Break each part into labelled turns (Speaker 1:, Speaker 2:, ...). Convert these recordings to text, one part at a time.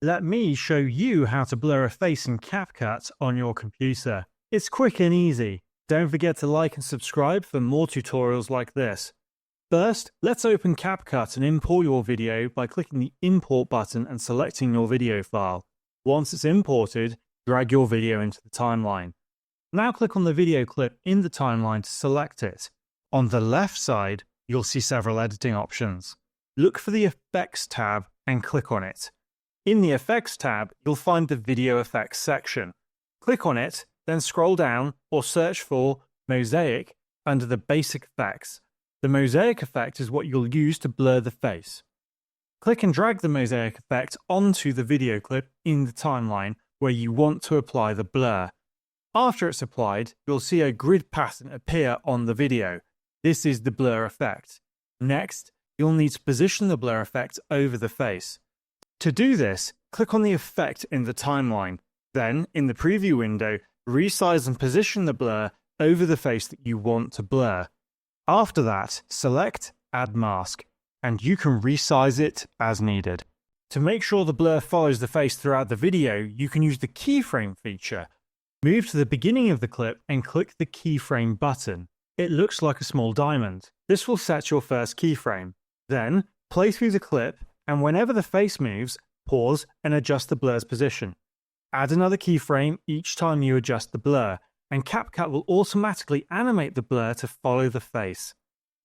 Speaker 1: let me show you how to blur a face in CapCut on your computer. It's quick and easy. Don't forget to like and subscribe for more tutorials like this. First, let's open CapCut and import your video by clicking the Import button and selecting your video file. Once it's imported, drag your video into the timeline. Now click on the video clip in the timeline to select it. On the left side, you'll see several editing options. Look for the Effects tab and click on it. In the Effects tab, you'll find the Video Effects section. Click on it, then scroll down or search for Mosaic under the Basic Effects. The Mosaic effect is what you'll use to blur the face. Click and drag the Mosaic effect onto the video clip in the timeline where you want to apply the blur. After it's applied, you'll see a grid pattern appear on the video. This is the blur effect. Next, you'll need to position the blur effect over the face. To do this, click on the effect in the timeline. Then, in the preview window, resize and position the blur over the face that you want to blur. After that, select Add Mask, and you can resize it as needed. To make sure the blur follows the face throughout the video, you can use the keyframe feature. Move to the beginning of the clip and click the keyframe button. It looks like a small diamond. This will set your first keyframe. Then, play through the clip, and whenever the face moves, pause and adjust the blur's position. Add another keyframe each time you adjust the blur, and CapCut will automatically animate the blur to follow the face.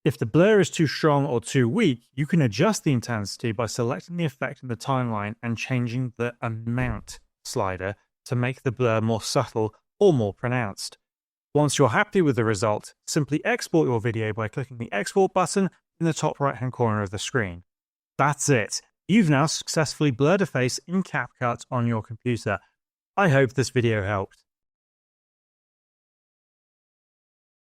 Speaker 1: If the blur is too strong or too weak, you can adjust the intensity by selecting the effect in the timeline and changing the amount slider to make the blur more subtle or more pronounced. Once you're happy with the result, simply export your video by clicking the Export button in the top right-hand corner of the screen. That's it. You've now successfully blurred a face in CapCut on your computer. I hope this video helped.